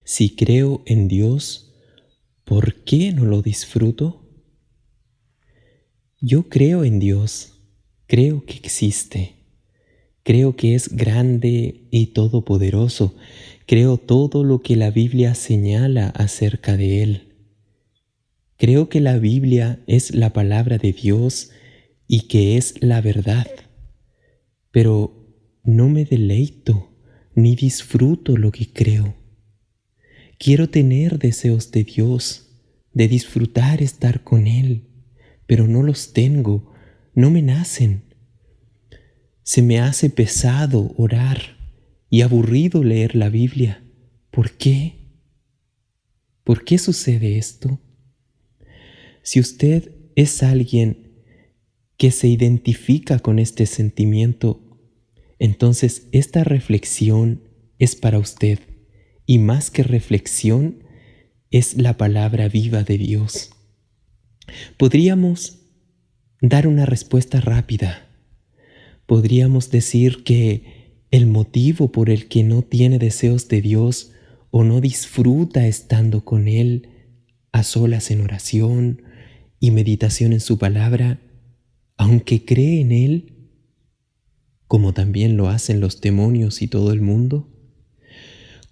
Si creo en Dios, ¿por qué no lo disfruto? Yo creo en Dios, creo que existe, creo que es grande y todopoderoso, creo todo lo que la Biblia señala acerca de Él. Creo que la Biblia es la palabra de Dios y que es la verdad, pero no me deleito ni disfruto lo que creo. Quiero tener deseos de Dios, de disfrutar estar con Él, pero no los tengo, no me nacen. Se me hace pesado orar y aburrido leer la Biblia. ¿Por qué? ¿Por qué sucede esto? Si usted es alguien que se identifica con este sentimiento, entonces esta reflexión es para usted, y más que reflexión, es la palabra viva de Dios. Podríamos dar una respuesta rápida. Podríamos decir que el motivo por el que no tiene deseos de Dios o no disfruta estando con Él a solas en oración y meditación en su palabra, aunque cree en Él, como también lo hacen los demonios y todo el mundo,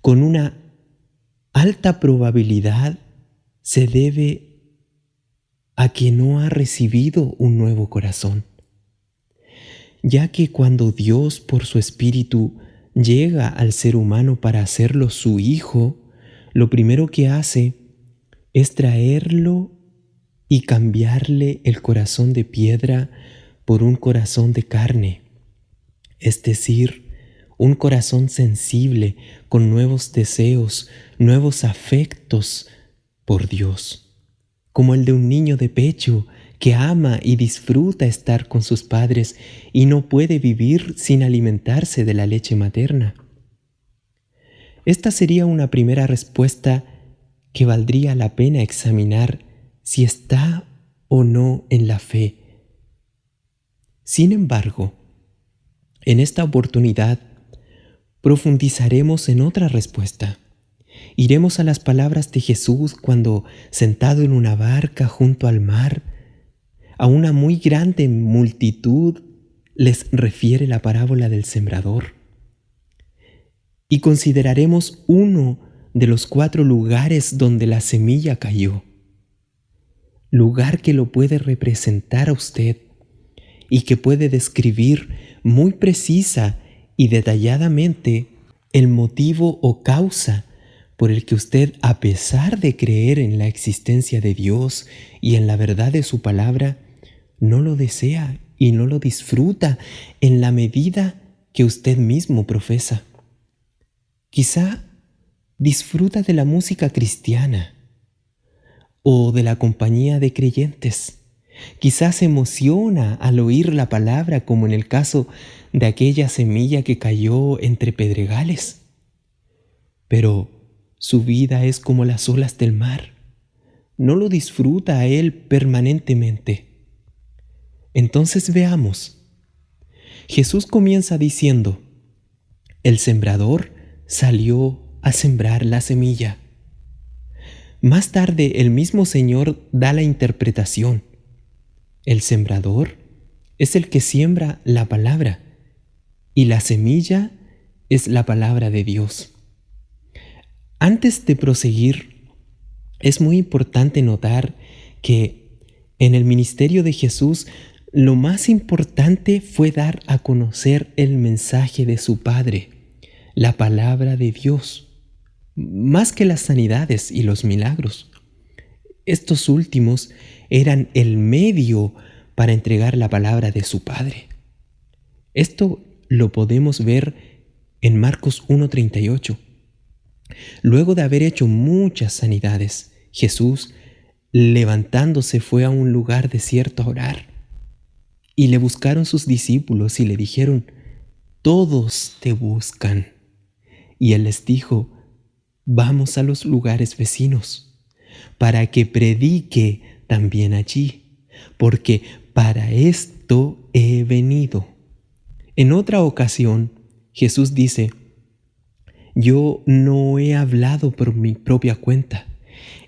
con una alta probabilidad se debe a que no ha recibido un nuevo corazón, ya que cuando Dios por su Espíritu llega al ser humano para hacerlo su hijo, lo primero que hace es traerlo y cambiarle el corazón de piedra por un corazón de carne, es decir, un corazón sensible con nuevos deseos, nuevos afectos por Dios, como el de un niño de pecho que ama y disfruta estar con sus padres y no puede vivir sin alimentarse de la leche materna. Esta sería una primera respuesta que valdría la pena examinar si está o no en la fe. Sin embargo, en esta oportunidad profundizaremos en otra respuesta. Iremos a las palabras de Jesús cuando, sentado en una barca junto al mar, a una muy grande multitud les refiere la parábola del sembrador. Y consideraremos uno de los 4 lugares donde la semilla cayó, lugar que lo puede representar a usted y que puede describir muy precisa y detalladamente el motivo o causa por el que usted, a pesar de creer en la existencia de Dios y en la verdad de su palabra, no lo desea y no lo disfruta en la medida que usted mismo profesa. Quizá disfruta de la música cristiana o de la compañía de creyentes. Quizás se emociona al oír la palabra, como en el caso de aquella semilla que cayó entre pedregales. Pero su vida es como las olas del mar. No lo disfruta a él permanentemente. Entonces veamos. Jesús comienza diciendo: el sembrador salió a sembrar la semilla. Más tarde el mismo Señor da la interpretación. El sembrador es el que siembra la palabra y la semilla es la palabra de Dios. Antes de proseguir, es muy importante notar que en el ministerio de Jesús lo más importante fue dar a conocer el mensaje de su Padre, la palabra de Dios, más que las sanidades y los milagros. Estos últimos eran el medio para entregar la palabra de su Padre. Esto lo podemos ver en Marcos 1:38. Luego de haber hecho muchas sanidades, Jesús, levantándose, fue a un lugar desierto a orar. Y le buscaron sus discípulos y le dijeron: todos te buscan. Y él les dijo: vamos a los lugares vecinos, para que predique también allí, porque para esto he venido. En otra ocasión, Jesús dice: Yo no he hablado por mi propia cuenta.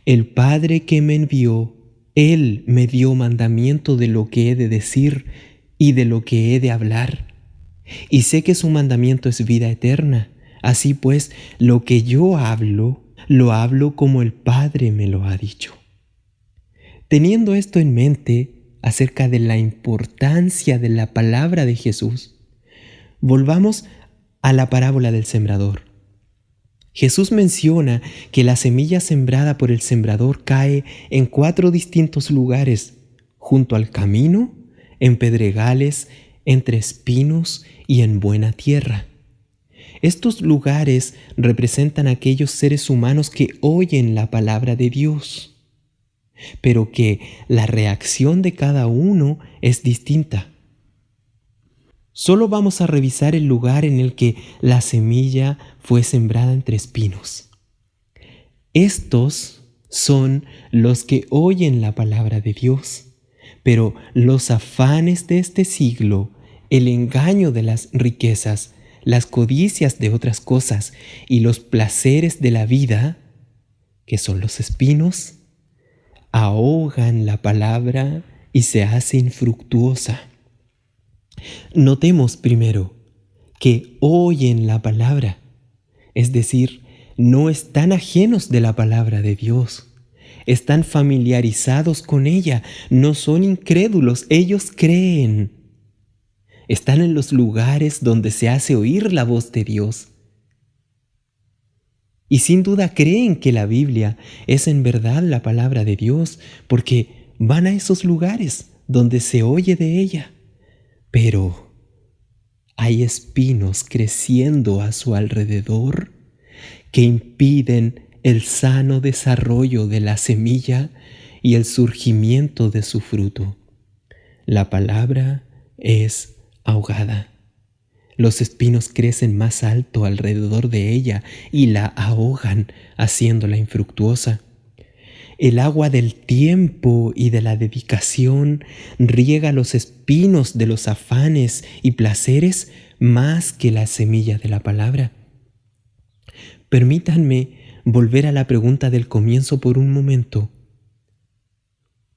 El Padre que me envió, Él me dio mandamiento de lo que he de decir y de lo que he de hablar. Y sé que su mandamiento es vida eterna. Así pues, lo que yo hablo, lo hablo como el Padre me lo ha dicho. Teniendo esto en mente acerca de la importancia de la palabra de Jesús, volvamos a la parábola del sembrador. Jesús menciona que la semilla sembrada por el sembrador cae en 4 distintos lugares: junto al camino, en pedregales, entre espinos y en buena tierra. Estos lugares representan a aquellos seres humanos que oyen la palabra de Dios, pero que la reacción de cada uno es distinta. Solo vamos a revisar el lugar en el que la semilla fue sembrada entre espinos. Estos son los que oyen la palabra de Dios, pero los afanes de este siglo, el engaño de las riquezas, las codicias de otras cosas y los placeres de la vida, que son los espinos, ahogan la palabra y se hace infructuosa. Notemos primero que oyen la palabra, es decir, no están ajenos de la palabra de Dios, están familiarizados con ella, no son incrédulos, ellos creen. Están en los lugares donde se hace oír la voz de Dios. Y sin duda creen que la Biblia es en verdad la palabra de Dios, porque van a esos lugares donde se oye de ella. Pero hay espinos creciendo a su alrededor que impiden el sano desarrollo de la semilla y el surgimiento de su fruto. La palabra es ahogada. Los espinos crecen más alto alrededor de ella y la ahogan, haciéndola infructuosa. El agua del tiempo y de la dedicación riega los espinos de los afanes y placeres más que la semilla de la palabra. Permítanme volver a la pregunta del comienzo por un momento.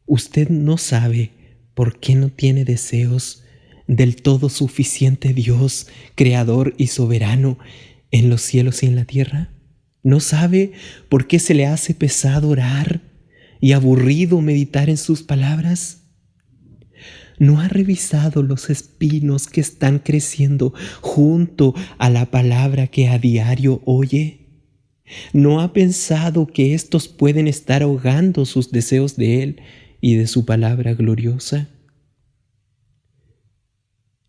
¿Usted no sabe por qué no tiene deseos del todo suficiente Dios, creador y soberano en los cielos y en la tierra? ¿No sabe por qué se le hace pesado orar y aburrido meditar en sus palabras? ¿No ha revisado los espinos que están creciendo junto a la palabra que a diario oye? ¿No ha pensado que estos pueden estar ahogando sus deseos de Él y de su palabra gloriosa?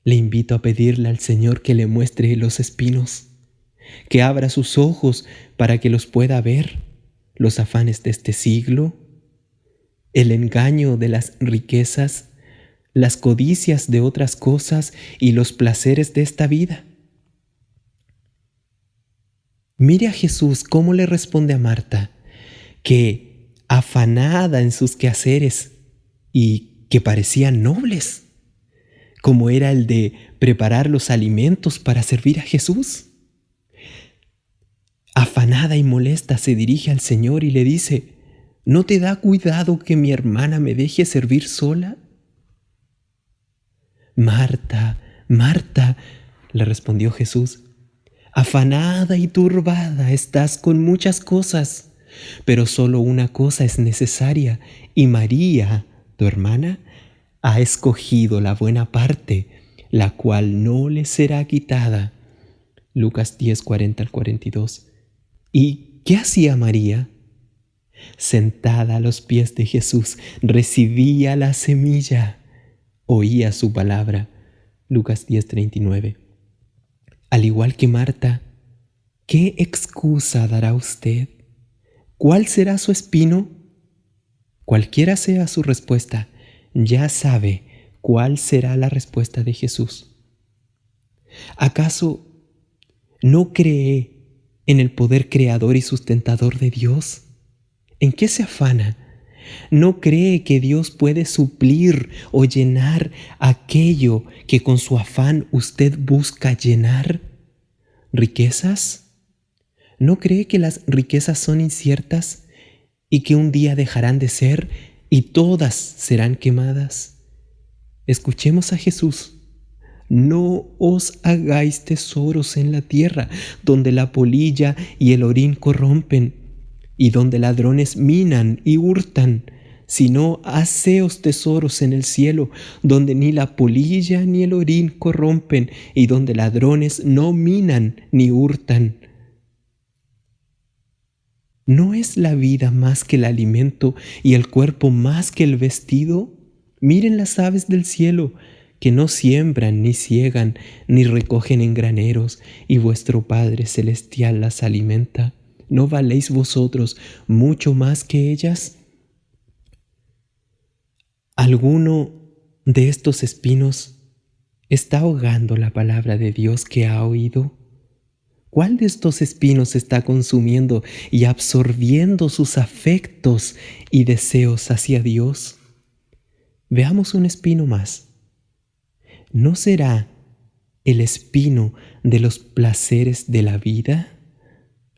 Le invito a pedirle al Señor que le muestre los espinos, que abra sus ojos para que los pueda ver, los afanes de este siglo, el engaño de las riquezas, las codicias de otras cosas y los placeres de esta vida. Mire a Jesús cómo le responde a Marta, que afanada en sus quehaceres y que parecían nobles, como era el de preparar los alimentos para servir a Jesús. Afanada y molesta se dirige al Señor y le dice: ¿no te da cuidado que mi hermana me deje servir sola? Marta, Marta, le respondió Jesús, afanada y turbada estás con muchas cosas, pero solo una cosa es necesaria, y María, tu hermana, ha escogido la buena parte, la cual no le será quitada. Lucas 10, 40 al 42. ¿Y qué hacía María? Sentada a los pies de Jesús, recibía la semilla, oía su palabra. Lucas 10, 39. Al igual que Marta, ¿qué excusa dará usted? ¿Cuál será su espino? Cualquiera sea su respuesta, ya sabe cuál será la respuesta de Jesús. ¿Acaso no cree en el poder creador y sustentador de Dios? ¿En qué se afana? ¿No cree que Dios puede suplir o llenar aquello que con su afán usted busca llenar? ¿Riquezas? ¿No cree que las riquezas son inciertas y que un día dejarán de ser y todas serán quemadas? Escuchemos a Jesús. No os hagáis tesoros en la tierra, donde la polilla y el orín corrompen, y donde ladrones minan y hurtan, sino haceos tesoros en el cielo, donde ni la polilla ni el orín corrompen, y donde ladrones no minan ni hurtan. ¿No es la vida más que el alimento y el cuerpo más que el vestido? Miren las aves del cielo, que no siembran, ni siegan, ni recogen en graneros, y vuestro Padre Celestial las alimenta. ¿No valéis vosotros mucho más que ellas? ¿Alguno de estos espinos está ahogando la palabra de Dios que ha oído? ¿Cuál de estos espinos está consumiendo y absorbiendo sus afectos y deseos hacia Dios? Veamos un espino más. ¿No será el espino de los placeres de la vida?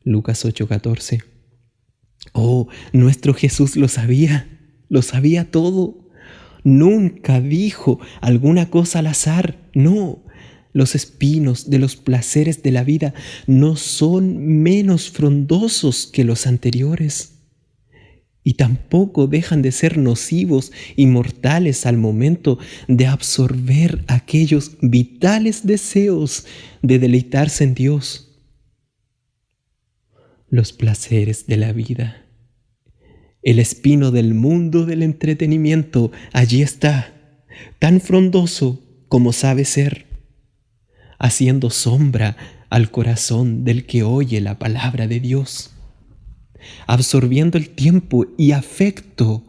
Lucas 8:14. Oh, nuestro Jesús lo sabía todo. Nunca dijo alguna cosa al azar, no. Los espinos de los placeres de la vida no son menos frondosos que los anteriores, y tampoco dejan de ser nocivos y mortales al momento de absorber aquellos vitales deseos de deleitarse en Dios. Los placeres de la vida, el espino del mundo del entretenimiento, allí está, tan frondoso como sabe ser, haciendo sombra al corazón del que oye la palabra de Dios, absorbiendo el tiempo y afecto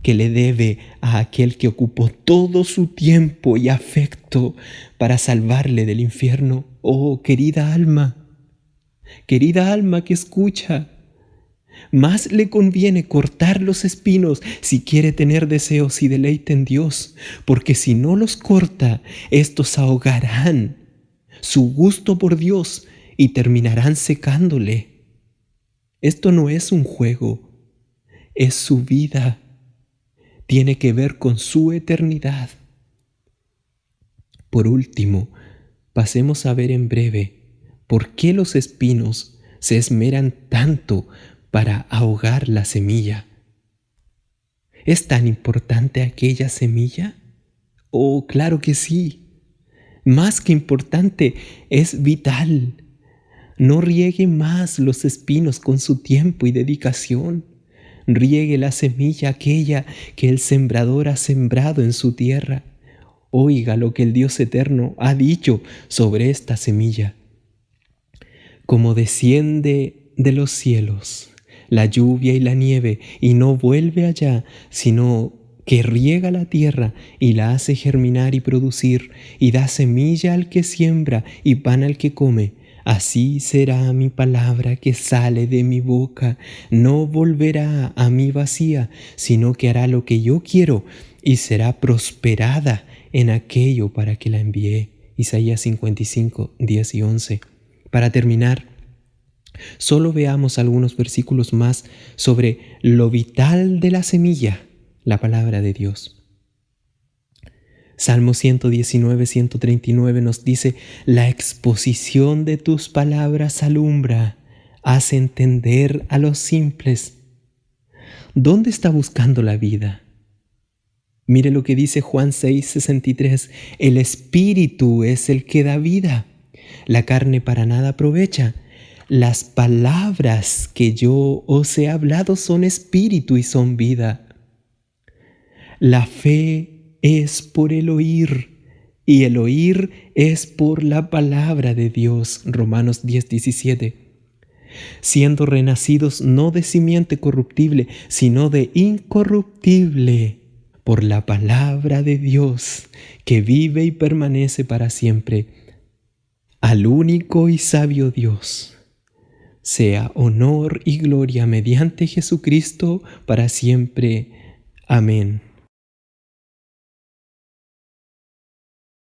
que le debe a aquel que ocupó todo su tiempo y afecto para salvarle del infierno. Oh, querida alma que escucha, más le conviene cortar los espinos si quiere tener deseos y deleite en Dios, porque si no los corta, estos ahogarán su gusto por Dios y terminarán secándole. Esto no es un juego, es su vida. Tiene que ver con su eternidad. Por último, pasemos a ver en breve por qué los espinos se esmeran tanto para ahogar la semilla. ¿Es tan importante aquella semilla? Oh, claro que sí. Más que importante, es vital. No riegue más los espinos con su tiempo y dedicación. Riegue la semilla aquella que el sembrador ha sembrado en su tierra. Oiga lo que el Dios eterno ha dicho sobre esta semilla. Como desciende de los cielos la lluvia y la nieve, y no vuelve allá, sino que riega la tierra y la hace germinar y producir, y da semilla al que siembra y pan al que come, así será mi palabra que sale de mi boca. No volverá a mí vacía, sino que hará lo que yo quiero, y será prosperada en aquello para que la envié. Isaías 55, 10 y 11. Para terminar, solo veamos algunos versículos más sobre lo vital de la semilla, la palabra de Dios. Salmo 119, 139 nos dice: la exposición de tus palabras alumbra, hace entender a los simples. ¿Dónde está buscando la vida? Mire lo que dice Juan 6, 63. El Espíritu es el que da vida. La carne para nada aprovecha. Las palabras que yo os he hablado son espíritu y son vida. La fe es por el oír, y el oír es por la palabra de Dios. Romanos 10, 17. Siendo renacidos no de simiente corruptible, sino de incorruptible, por la palabra de Dios, que vive y permanece para siempre. Al único y sabio Dios sea honor y gloria mediante Jesucristo para siempre. Amén.